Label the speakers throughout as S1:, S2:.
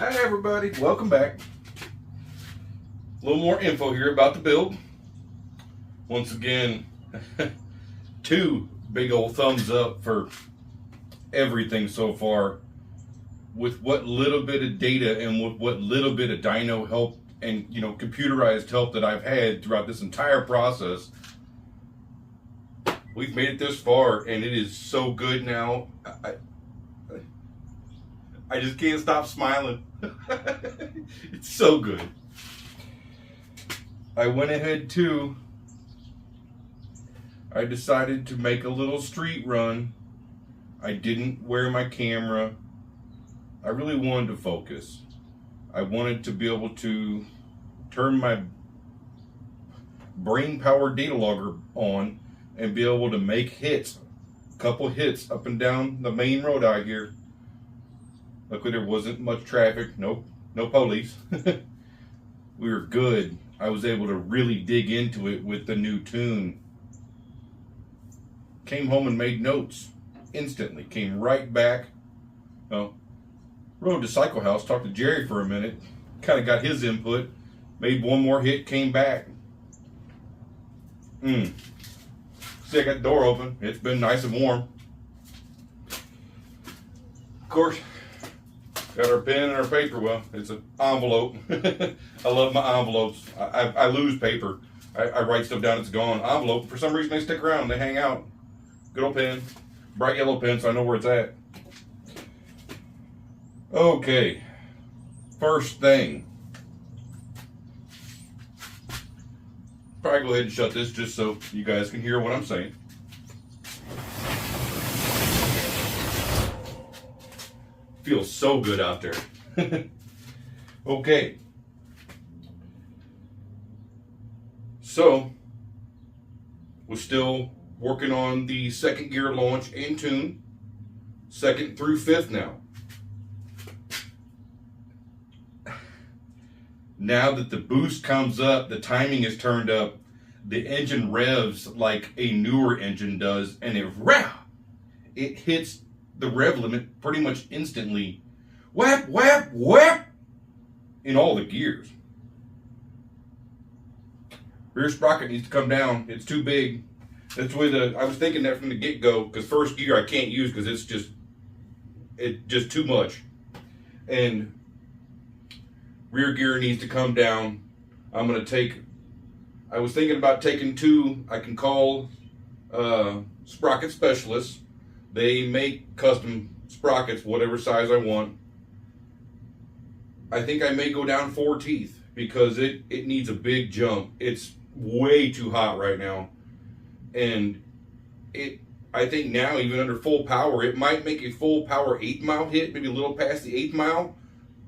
S1: Hi everybody, welcome back. A little more info here about the build. Once again, two big old thumbs up for everything so far. With what little bit of data and with what little bit of dyno help and computerized help that I've had throughout this entire process, we've made it this far, and it is so good now. I just can't stop smiling. It's so good. I went ahead too. I decided to make a little street run. I didn't wear my camera. I really wanted to focus. I wanted to be able to turn my brain powered data logger on and be able to make hits. A couple hits up and down the main road out here. Luckily there wasn't much traffic, no police. We were good. I was able to really dig into it with the new tune. Came home and made notes instantly. Came right back. Well, rode to Cycle House, talked to Jerry for a minute, kind of got his input, made one more hit, came back. See, I got the door open. It's been nice and warm. Of course, got our pen and our paper. Well, it's an envelope. I love my envelopes. I lose paper. I write stuff down, it's gone. Envelope, for some reason they stick around, they hang out. Good old pen. Bright yellow pen, so I know where it's at. Okay. First thing. Probably go ahead and shut this just so you guys can hear what I'm saying. Feels so good out there. Okay. So, we're still working on the second gear launch and tune. Second through fifth now. Now that the boost comes up, the timing is turned up, the engine revs like a newer engine does, and it hits the rev limit pretty much instantly. Whap, whap, whap! In all the gears. Rear sprocket needs to come down. It's too big. That's the way I was thinking that from the get-go, because first gear I can't use because it's just too much. And rear gear needs to come down. I was thinking about taking two. I can call sprocket specialists. They make custom sprockets, whatever size I want. I think I may go down 4 teeth because it needs a big jump. It's way too hot right now. And I think now, even under full power, it might make a full power 8-mile hit, maybe a little past the 8th mile.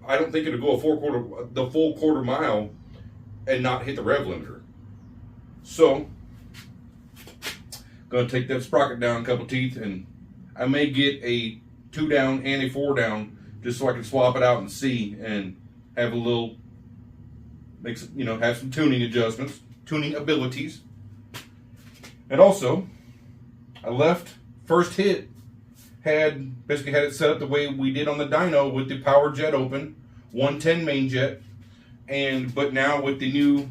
S1: I don't think it'll go the full quarter mile and not hit the rev limiter. So, gonna take that sprocket down a couple teeth, and I may get a 2 down and a 4 down just so I can swap it out and see and have a little, have some tuning adjustments, tuning abilities. And also, I left first hit, basically had it set up the way we did on the dyno with the power jet open, 110 main jet, but now with the new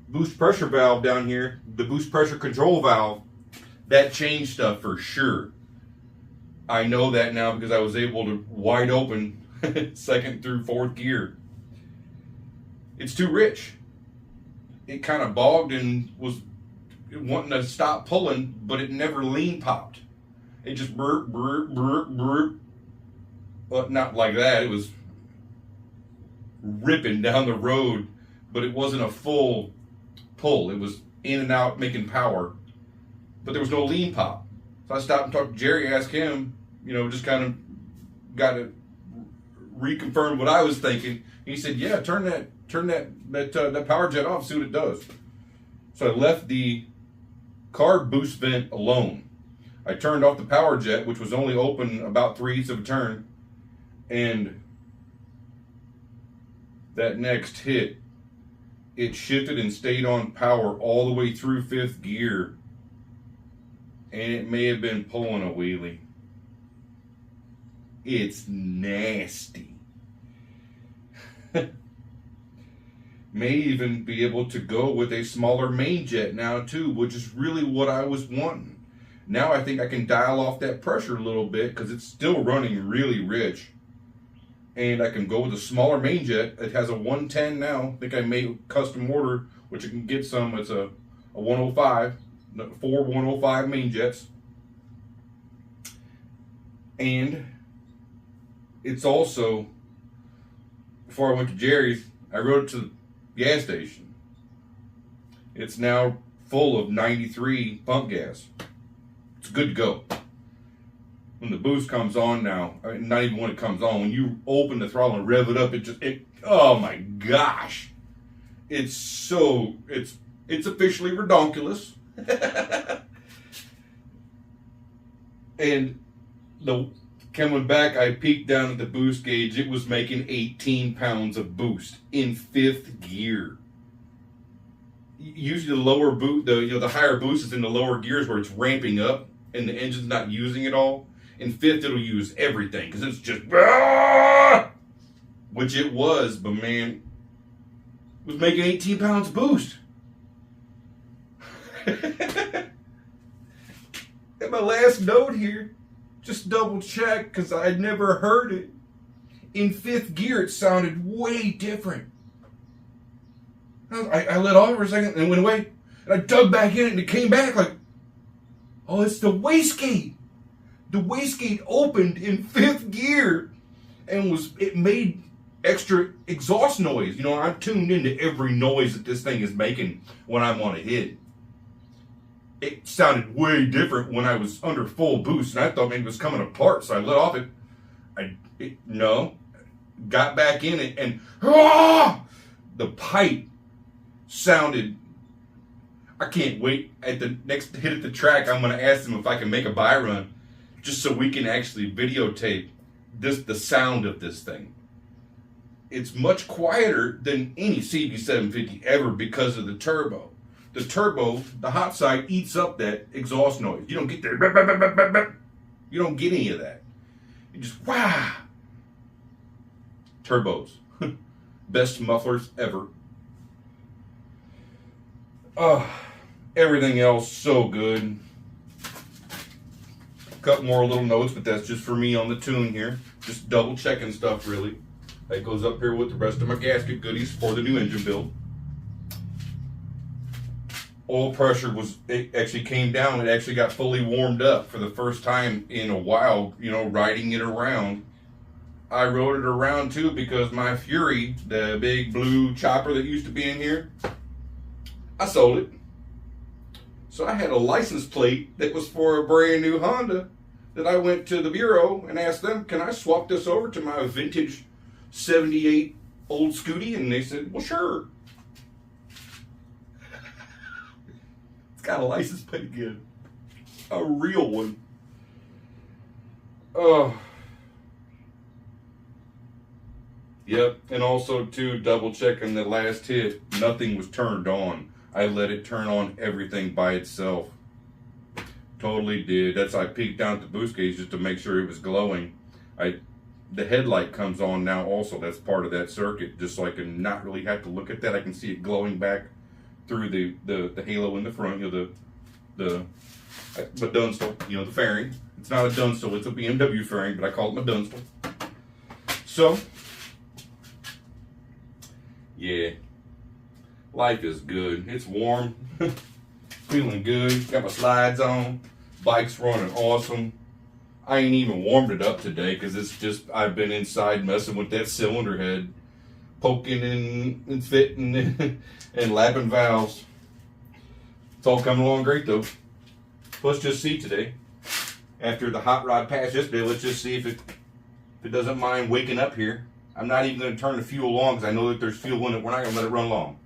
S1: boost pressure valve down here, the boost pressure control valve, that changed stuff for sure. I know that now because I was able to wide open second through fourth gear. It's too rich. It kind of bogged and was wanting to stop pulling, but it never lean popped. It just burp, burp, burp, burp. Well, not like that. It was ripping down the road, but it wasn't a full pull. It was in and out making power, but there was no lean pop. So I stopped and talked to Jerry, asked him, just kind of got to reconfirm what I was thinking. He said, yeah, turn that power jet off, see what it does. So I left the carb boost vent alone. I turned off the power jet, which was only open about 3/8 of a turn, and that next hit, it shifted and stayed on power all the way through 5th gear, and it may have been pulling a wheelie. It's nasty. May even be able to go with a smaller main jet now too, which is really what I was wanting. Now I think I can dial off that pressure a little bit because it's still running really rich. And I can go with a smaller main jet. It has a 110 now. I think I made a custom order, which you can get some. It's a 105, 4 105 main jets. And it's also, before I went to Jerry's, I rode it to the gas station. It's now full of 93 pump gas. It's good to go. When the boost comes on now, I mean, not even when it comes on, when you open the throttle and rev it up, oh my gosh. It's officially redonkulous. And coming back, I peeked down at the boost gauge. It was making 18 pounds of boost in 5th gear. Usually the lower the higher boost is in the lower gears where it's ramping up and the engine's not using it all. In 5th, it'll use everything because it's just, which it was, but man, it was making 18 pounds of boost. And my last note here, just double check because I'd never heard it. In 5th gear, it sounded way different. I let off for a second and it went away. And I dug back in it and it came back like, oh, it's the wastegate. The wastegate opened in 5th gear and it made extra exhaust noise. You know, I'm tuned into every noise that this thing is making when I'm on a hit. It sounded way different when I was under full boost, and I thought maybe it was coming apart, so I let off it. No, got back in it, and the pipe sounded. I can't wait. At the next hit at the track, I'm going to ask them if I can make a buy run, just so we can actually videotape the sound of this thing. It's much quieter than any CB750 ever because of the turbo. The turbo, the hot side, eats up that exhaust noise. You don't get there. You don't get any of that. You just, wow. Turbos. Best mufflers ever. Everything else so good. Couple more little notes, but that's just for me on the tune here. Just double checking stuff really. That goes up here with the rest of my gasket goodies for the new engine build. Oil pressure it actually came down. It actually got fully warmed up for the first time in a while, you know, riding it around. I rode it around too because my Fury, the big blue chopper that used to be in here, I sold it. So I had a license plate that was for a brand new Honda that I went to the bureau and asked them, can I swap this over to my vintage 78 old Scooty? And they said, well, sure. It's got a license plate again. A real one. Oh. Yep, and also too, double checking the last hit, nothing was turned on. I let it turn on everything by itself. Totally did. I peeked down at the boost gauge just to make sure it was glowing. The headlight comes on now also. That's part of that circuit, just so I can not really have to look at that. I can see it glowing back through the halo in the front, you know, the Dunstall, you know, the fairing. It's not a Dunstall, it's a BMW fairing, but I call it my Dunstall. So, yeah, life is good. It's warm, feeling good. Got my slides on. Bike's running awesome. I ain't even warmed it up today because it's just, I've been inside messing with that cylinder head, poking and fitting and lapping valves. It's all coming along great though. Let's just see today. After the hot rod pass yesterday, let's just see if it doesn't mind waking up here. I'm not even going to turn the fuel on because I know that there's fuel in it. We're not going to let it run long.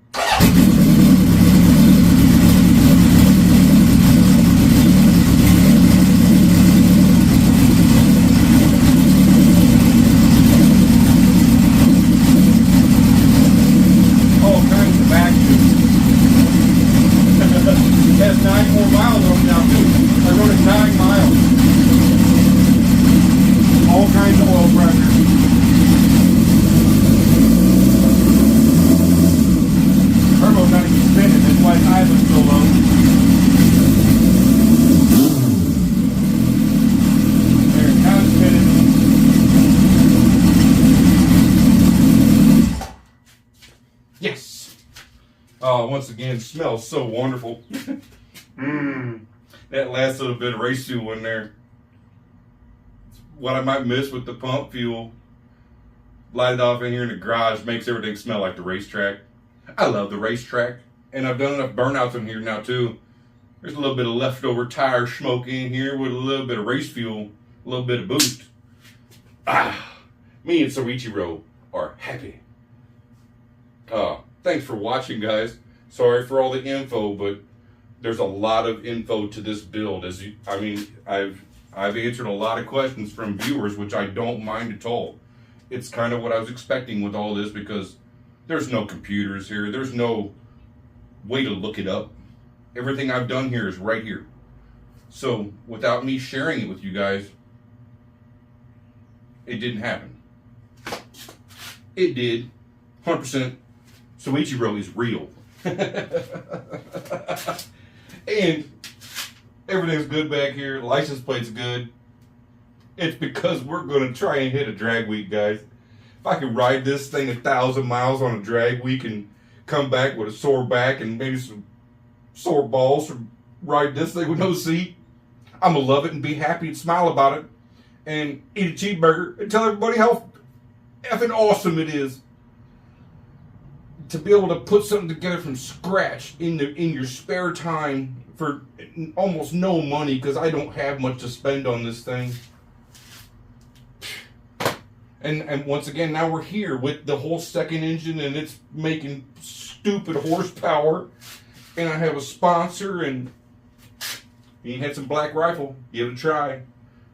S1: Oh, once again, smells so wonderful. That last little bit of race fuel in there. What I might miss with the pump fuel, light it off in here in the garage, makes everything smell like the racetrack. I love the racetrack, and I've done enough burnouts in here now too. There's a little bit of leftover tire smoke in here with a little bit of race fuel, a little bit of boost. Me and Soichiro are happy. Thanks for watching, guys. Sorry for all the info, but there's a lot of info to this build. I've answered a lot of questions from viewers, which I don't mind at all. It's kind of what I was expecting with all this, because there's no computers here. There's no way to look it up. Everything I've done here is right here. So without me sharing it with you guys, it didn't happen. It did. 100%. Soichiro is real. And everything's good back here. License plate's good. It's because we're going to try and hit a drag week, guys. If I could ride this thing 1,000 miles on a drag week and come back with a sore back and maybe some sore balls from riding this thing with no seat, I'm going to love it and be happy and smile about it and eat a cheeseburger and tell everybody how effing awesome it is to be able to put something together from scratch in your spare time for almost no money, because I don't have much to spend on this thing. And once again, now we're here with the whole second engine, and it's making stupid horsepower. And I have a sponsor, and you had some Black Rifle. Give it a try.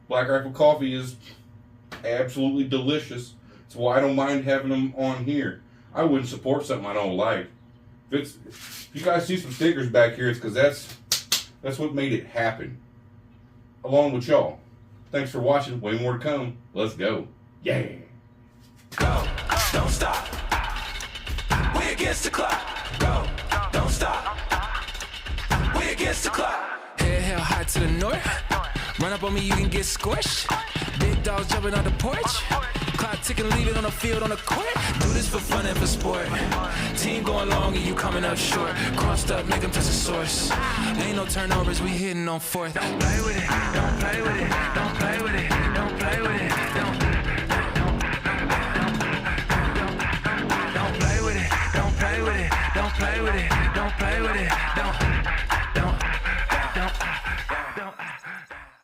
S1: Black Rifle coffee is absolutely delicious. That's why I don't mind having them on here. I wouldn't support something I don't like. If you guys see some stickers back here, it's because that's what made it happen. Along with y'all. Thanks for watching. Way more to come. Let's go. Yeah.
S2: Go, don't stop. We against the clock. Go, don't stop. We against the clock. Head hell high to the north. Run up on me, you can get squished. Big dogs jumping on the porch. Clock ticking, leave it on the field, on the court. Do this for fun and for sport. Team going long and you coming up short. Crossed up, make them touch the source. Ain't no turnovers, we hitting on fourth. Don't play with it, don't play with it, don't play with it, don't play with it, don't play with it, don't play with it, don't play with it, don't play with it.